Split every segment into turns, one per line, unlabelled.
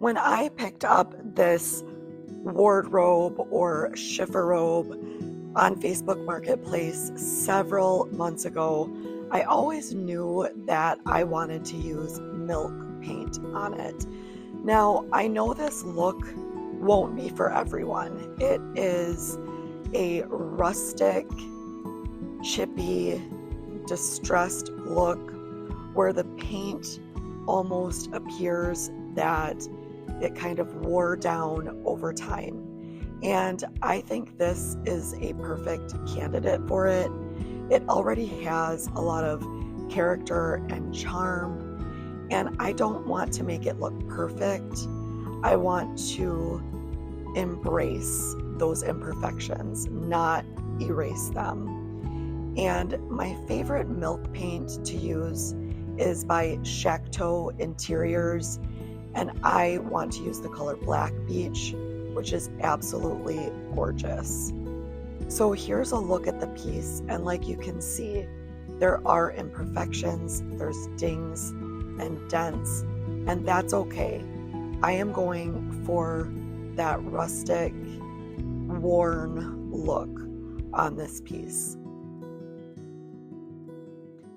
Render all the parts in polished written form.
When I picked up this wardrobe or chifforobe on Facebook Marketplace several months ago, I always knew that I wanted to use milk paint on it. Now, I know this look won't be for everyone. It is a rustic, chippy, distressed look where the paint almost appears that it kind of wore down over time. And I think this is a perfect candidate for it. It already has a lot of character and charm, and I don't want to make it look perfect. I want to embrace those imperfections, not erase them. And my favorite milk paint to use is by Chateau Interiors, and I want to use the color Black Beach, which is absolutely gorgeous. So here's a look at the piece, and like you can see, there are imperfections, there's dings and dents, and that's okay. I am going for that rustic, worn look on this piece.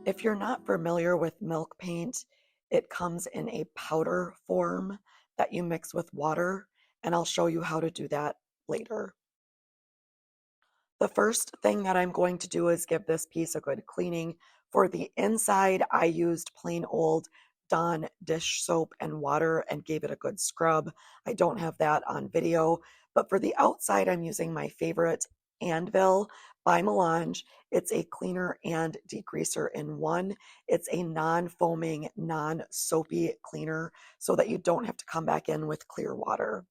If you're not familiar with milk paint, it comes in a powder form that you mix with water, and I'll show you how to do that later. The first thing that I'm going to do is give this piece a good cleaning. For the inside, I used plain old Dawn dish soap and water and gave it a good scrub. I don't have that on video, but for the outside, I'm using my favorite Anvil by Melange. It's a cleaner and degreaser in one. It's a non-foaming, non-soapy cleaner so that you don't have to come back in with clear water.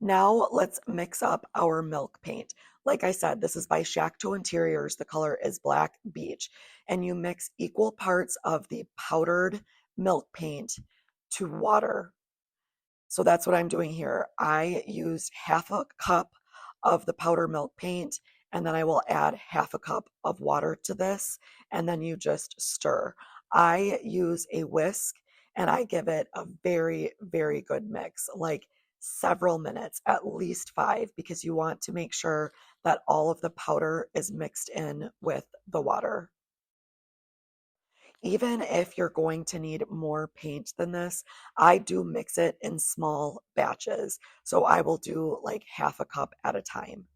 Now let's mix up our milk paint. Like I said, this is by Chateau Interiors. The color is Black Beach. And you mix equal parts of the powdered milk paint to water. So that's what I'm doing here. I used half a cup of the powder milk paint, and then I will add half a cup of water to this, and then you just stir. I use a whisk, and I give it a very, very good mix, like several minutes, at least 5, because you want to make sure that all of the powder is mixed in with the water. Even if you're going to need more paint than this, I do mix it in small batches. So I will do like half a cup at a time.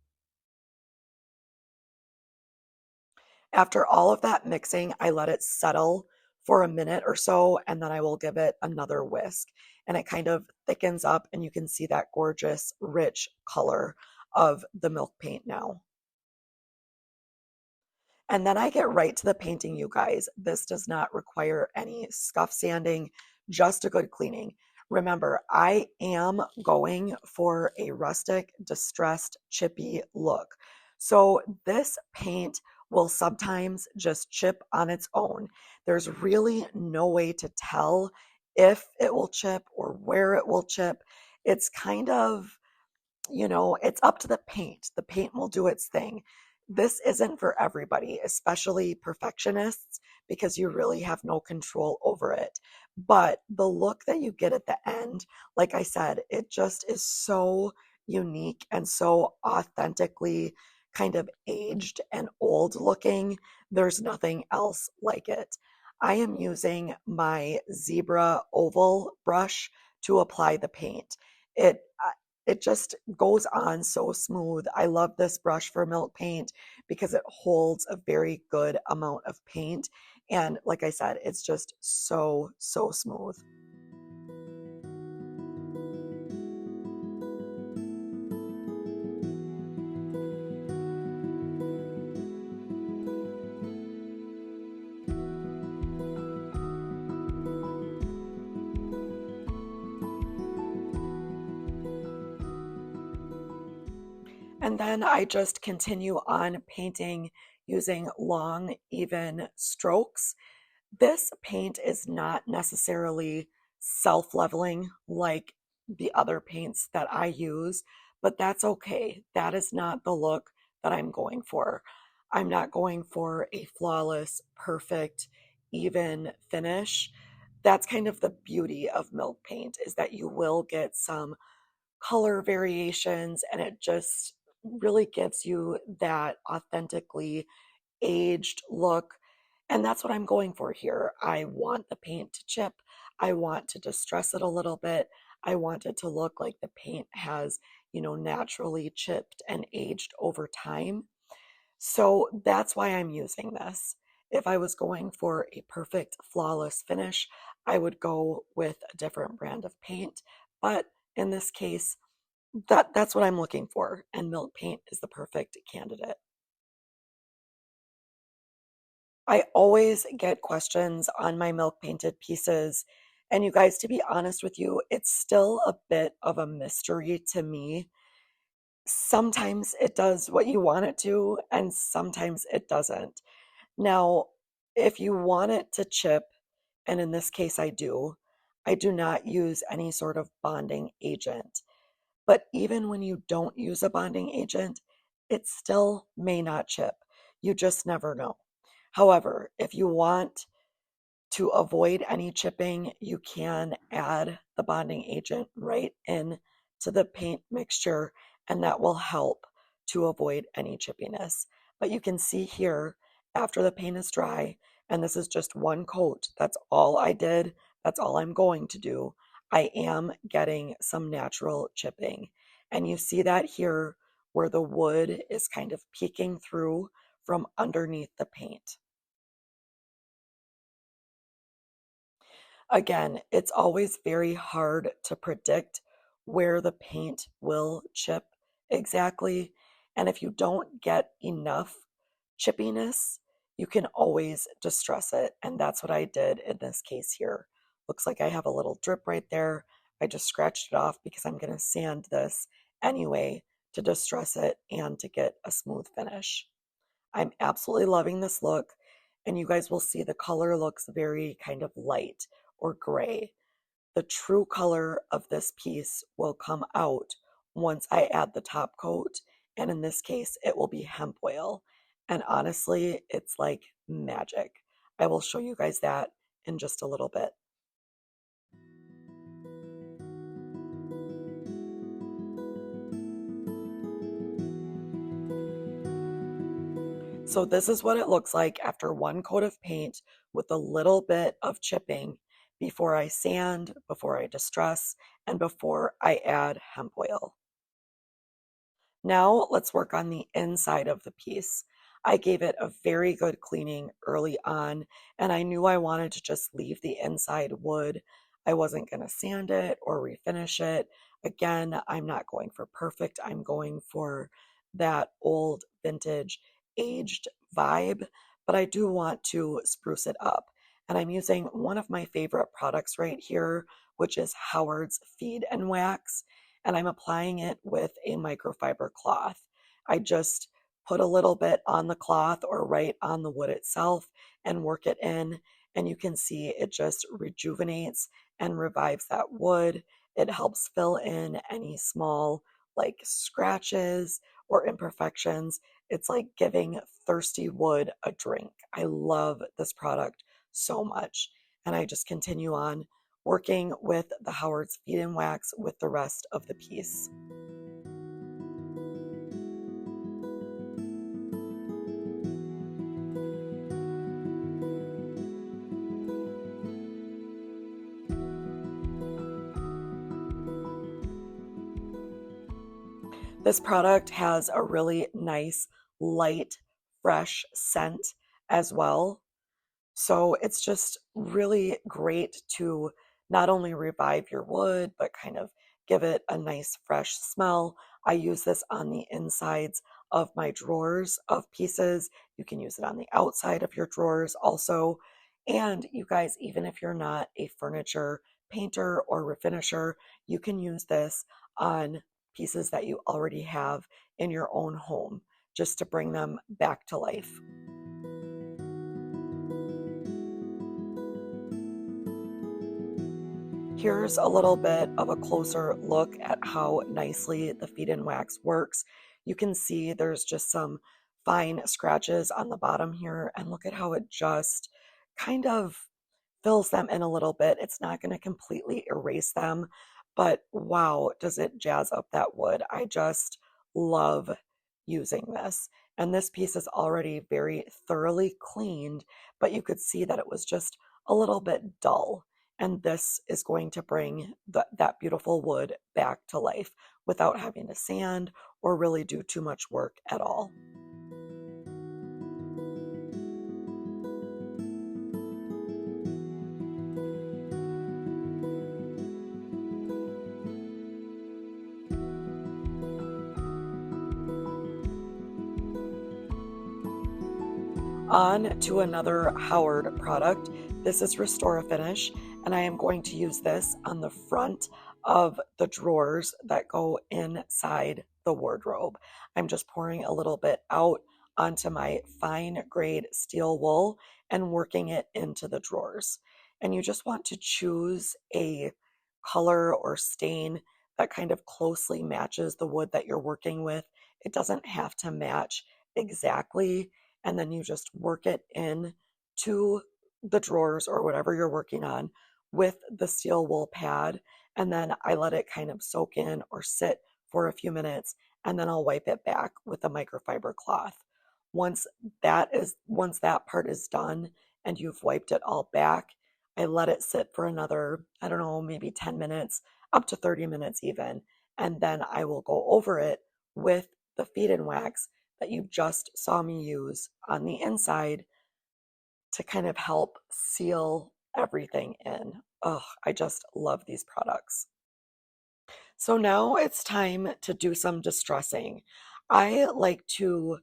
After all of that mixing, I let it settle for a minute or so, and then I will give it another whisk. And it kind of thickens up, and you can see that gorgeous, rich color of the milk paint now. And then I get right to the painting, you guys. This does not require any scuff sanding, just a good cleaning. Remember, I am going for a rustic, distressed, chippy look. So this paint will sometimes just chip on its own. There's really no way to tell if it will chip or where it will chip. It's kind of, it's up to the paint. The paint will do its thing. This isn't for everybody, especially perfectionists, because you really have no control over it. But the look that you get at the end, like I said, it just is so unique and so authentically kind of aged and old looking. There's nothing else like it. I am using my zebra oval brush to apply the paint. It it just goes on so smooth. I love this brush for milk paint because it holds a very good amount of paint. And like I said, it's just so, so smooth. And then I just continue on painting using long, even strokes. This paint is not necessarily self-leveling like the other paints that I use, but that's okay. That is not the look that I'm going for. I'm not going for a flawless, perfect, even finish. that's kind of the beauty of milk paint, is that you will get some color variations, and it just really gives you that authentically aged look. And that's what I'm going for here. I want the paint to chip. I want to distress it a little bit. I want it to look like the paint has, naturally chipped and aged over time. So that's why I'm using this. If I was going for a perfect, flawless finish, I would go with a different brand of paint. But in this case, that's what I'm looking for, and milk paint is the perfect candidate. I always get questions on my milk painted pieces. And you guys, to be honest with you, it's still a bit of a mystery to me. Sometimes it does what you want it to, and sometimes it doesn't. Now, if you want it to chip, and in this case I do not use any sort of bonding agent. But even when you don't use a bonding agent, it still may not chip. You just never know. However, if you want to avoid any chipping, you can add the bonding agent right in to the paint mixture, and that will help to avoid any chippiness. But you can see here, after the paint is dry, and this is just one coat, that's all I did, that's all I'm going to do, I am getting some natural chipping. And you see that here where the wood is kind of peeking through from underneath the paint. Again, it's always very hard to predict where the paint will chip exactly. And if you don't get enough chippiness, you can always distress it. And that's what I did in this case here. Looks like I have a little drip right there. I just scratched it off because I'm going to sand this anyway to distress it and to get a smooth finish. I'm absolutely loving this look, and you guys will see the color looks very kind of light or gray. The true color of this piece will come out once I add the top coat, and in this case, it will be hemp oil. And honestly, it's like magic. I will show you guys that in just a little bit. So this is what it looks like after one coat of paint with a little bit of chipping before I sand, before I distress, and before I add hemp oil. Now let's work on the inside of the piece. I gave it a very good cleaning early on, and I knew I wanted to just leave the inside wood. I wasn't going to sand it or refinish it. Again, I'm not going for perfect. I'm going for that old vintage aged vibe, but I do want to spruce it up. And I'm using one of my favorite products right here, which is Howard's Feed and Wax, and I'm applying it with a microfiber cloth. I just put a little bit on the cloth or right on the wood itself and work it in. And you can see it just rejuvenates and revives that wood. It helps fill in any small like scratches or imperfections. It's like giving thirsty wood a drink. I love this product so much. And I just continue on working with the Howard's Feed and Wax with the rest of the piece. This product has a really nice, light, fresh scent as well. So it's just really great to not only revive your wood, but kind of give it a nice fresh smell. I use this on the insides of my drawers of pieces. You can use it on the outside of your drawers also. And you guys, even if you're not a furniture painter or refinisher, you can use this on pieces that you already have in your own home just to bring them back to life. Here's a little bit of a closer look at how nicely the Feed and Wax works. You can see there's just some fine scratches on the bottom here, and look at how it just kind of fills them in a little bit. It's not going to completely erase them, but wow, does it jazz up that wood. I just love using this. And this piece is already very thoroughly cleaned, but you could see that it was just a little bit dull. And this is going to bring that beautiful wood back to life without having to sand or really do too much work at all. On to another Howard product. This is Restore a Finish, and I am going to use this on the front of the drawers that go inside the wardrobe. I'm just pouring a little bit out onto my fine grade steel wool and working it into the drawers. And you just want to choose a color or stain that kind of closely matches the wood that you're working with. It doesn't have to match exactly, and then you just work it in to the drawers or whatever you're working on with the steel wool pad. And then I let it kind of soak in or sit for a few minutes, and then I'll wipe it back with a microfiber cloth. Once that part is done and you've wiped it all back, I let it sit for another, I don't know, maybe 10 minutes, up to 30 minutes even, and then I will go over it with the feed and wax that you just saw me use on the inside to kind of help seal everything in. Oh, I just love these products. So now it's time to do some distressing. I like to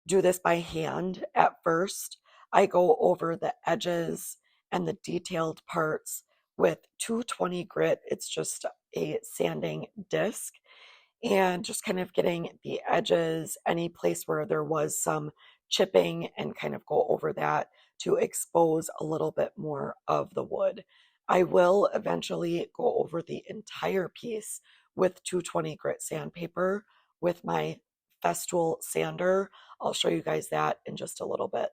do this by hand at first. I go over the edges and the detailed parts with 220 grit. It's just a sanding disc, and just kind of getting the edges, any place where there was some chipping, and kind of go over that to expose a little bit more of the wood. I will eventually go over the entire piece with 220 grit sandpaper with my Festool sander. I'll show you guys that in just a little bit.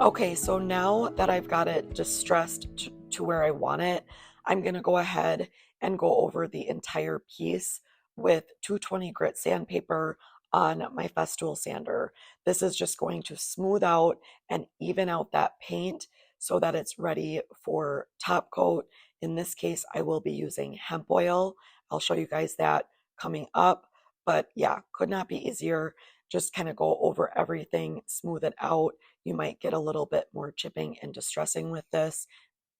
Okay, so now that I've got it distressed to where I want it, I'm going to go ahead and go over the entire piece with 220 grit sandpaper on my Festool sander. This is just going to smooth out and even out that paint so that it's ready for top coat. In this case, I will be using hemp oil. I'll show you guys that coming up. But yeah, could not be easier. Just kind of go over everything, smooth it out. You might get a little bit more chipping and distressing with this,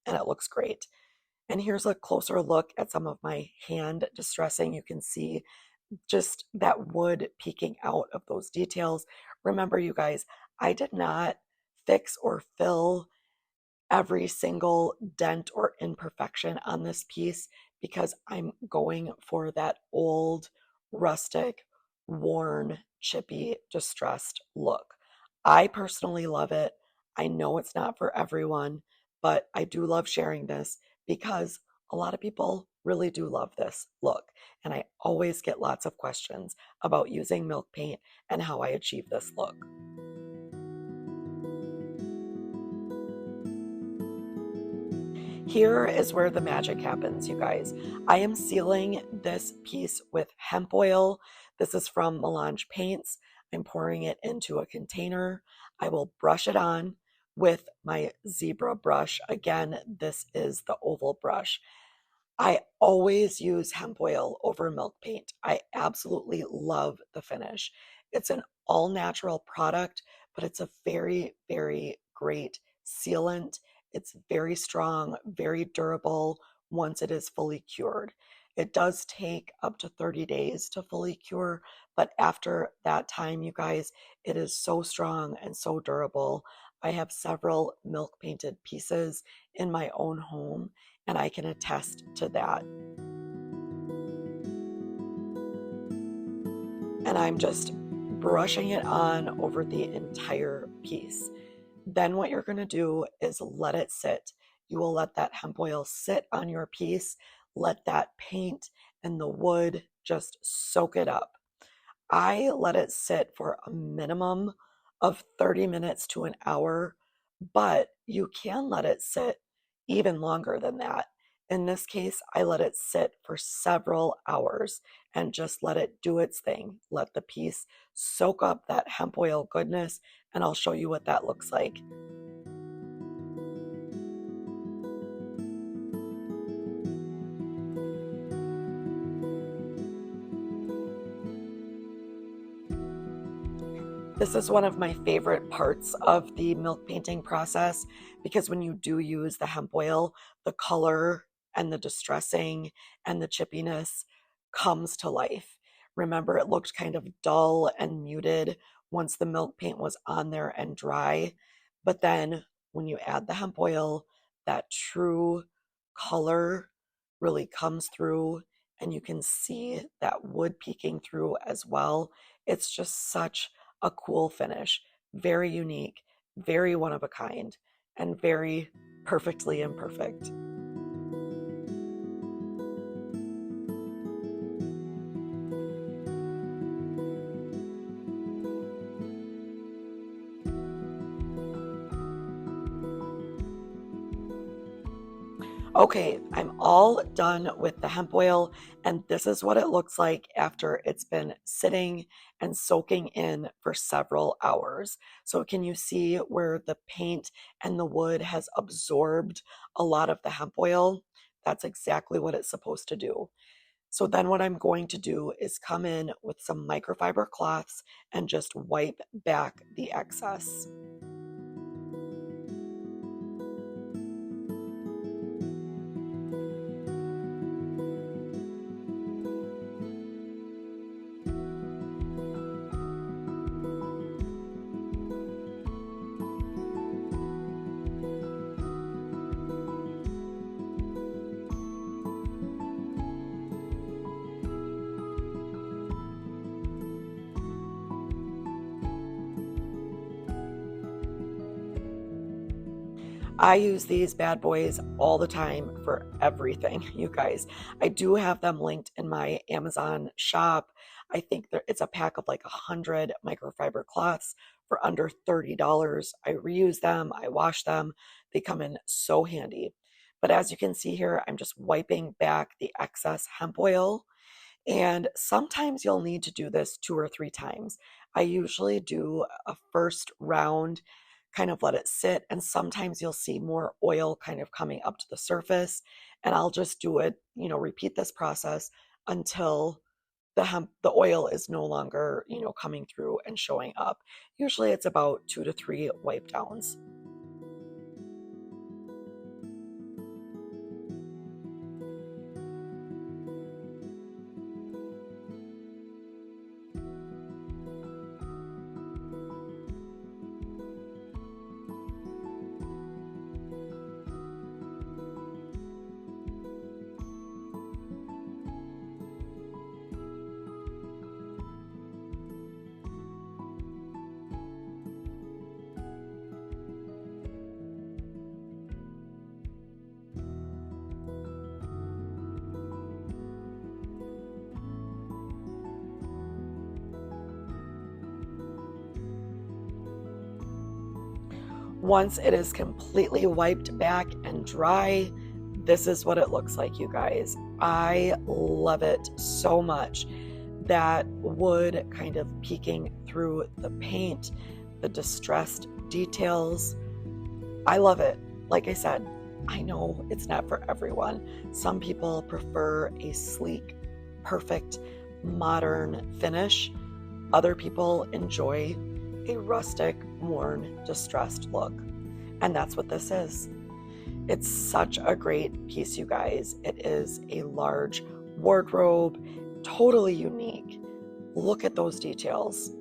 and it looks great. And here's a closer look at some of my hand distressing. You can see just that wood peeking out of those details. Remember, you guys, I did not fix or fill every single dent or imperfection on this piece because I'm going for that old, rustic, worn, chippy, distressed look. I personally love it. I know it's not for everyone, but I do love sharing this because a lot of people really do love this look. And I always get lots of questions about using milk paint and how I achieve this look. Here is where the magic happens, you guys. I am sealing this piece with hemp oil. This is from Melange Paints. I'm pouring it into a container. I will brush it on with my zebra brush. Again, this is the oval brush. I always use hemp oil over milk paint. I absolutely love the finish. It's an all natural product, but it's a very, very great sealant. It's very strong, very durable once it is fully cured. It does take up to 30 days to fully cure, but after that time, you guys, it is so strong and so durable. I have several milk painted pieces in my own home, and I can attest to that. And I'm just brushing it on over the entire piece. Then what you're going to do is let it sit. You will let that hemp oil sit on your piece, let that paint and the wood just soak it up. I let it sit for a minimum of 30 minutes to an hour, but you can let it sit even longer than that. In this case, I let it sit for several hours and just let it do its thing. Let the piece soak up that hemp oil goodness, and I'll show you what that looks like. This is one of my favorite parts of the milk painting process because when you do use the hemp oil, the color and the distressing and the chippiness comes to life. Remember, it looked kind of dull and muted once the milk paint was on there and dry. But then when you add the hemp oil, that true color really comes through, and you can see that wood peeking through as well. It's just such a cool finish, very unique, very one of a kind, and very perfectly imperfect. Okay, I'm all done with the hemp oil, and this is what it looks like after it's been sitting and soaking in for several hours. So can you see where the paint and the wood has absorbed a lot of the hemp oil? That's exactly what it's supposed to do. So then what I'm going to do is come in with some microfiber cloths and just wipe back the excess. I use these bad boys all the time for everything, you guys. I do have them linked in my Amazon shop. I think it's a pack of like 100 microfiber cloths for under $30. I reuse them, I wash them. They come in so handy. But as you can see here, I'm just wiping back the excess hemp oil. And sometimes you'll need to do this 2 or 3 times. I usually do a first round, kind of let it sit, and sometimes you'll see more oil kind of coming up to the surface. And I'll just do it, repeat this process until the oil is no longer, coming through and showing up. Usually it's about 2 to 3 wipe downs. Once it is completely wiped back and dry, this is what it looks like, you guys. I love it so much. That wood kind of peeking through the paint, the distressed details. I love it. Like I said, I know it's not for everyone. Some people prefer a sleek, perfect, modern finish. Other people enjoy a rustic, worn, distressed look. And that's what this is. It's such a great piece, you guys. It is a large wardrobe, totally unique. Look at those details.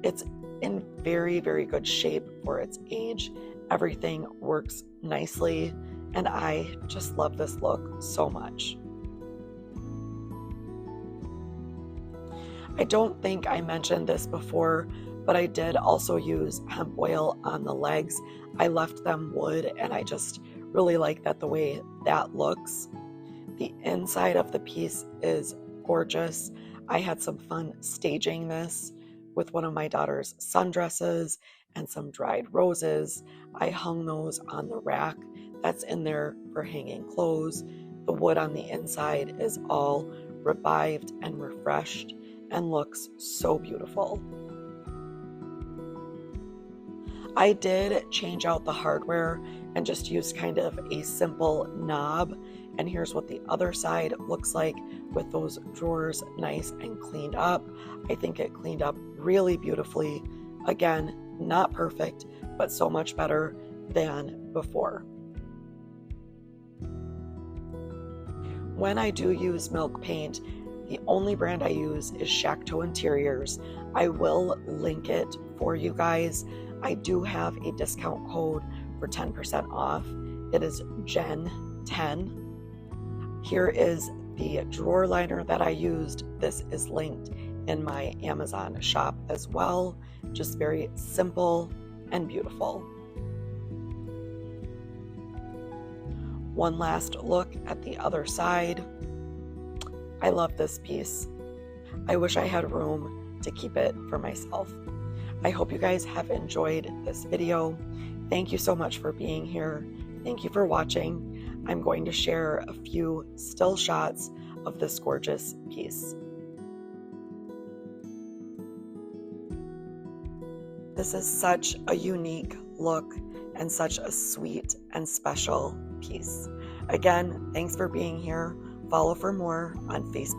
It's in very, very good shape for its age. Everything works nicely. and I just love this look so much. I don't think I mentioned this before, but I did also use hemp oil on the legs. I left them wood, and I just really like that the way that looks. The inside of the piece is gorgeous. I had some fun staging this with one of my daughter's sundresses and some dried roses. I hung those on the rack that's in there for hanging clothes. The wood on the inside is all revived and refreshed and looks so beautiful. I did change out the hardware and just used kind of a simple knob. And here's what the other side looks like with those drawers nice and cleaned up. I think it cleaned up really beautifully. Again, not perfect, but so much better than before. When I do use milk paint, the only brand I use is Shacto Interiors. I will link it for you guys. I do have a discount code for 10% off. It is Gen10. Here is the drawer liner that I used. This is linked in my Amazon shop as well. Just very simple and beautiful. One last look at the other side. I love this piece. I wish I had room to keep it for myself. I hope you guys have enjoyed this video. Thank you so much for being here. Thank you for watching. I'm going to share a few still shots of this gorgeous piece. This is such a unique look and such a sweet and special piece. Again, thanks for being here. Follow for more on Facebook.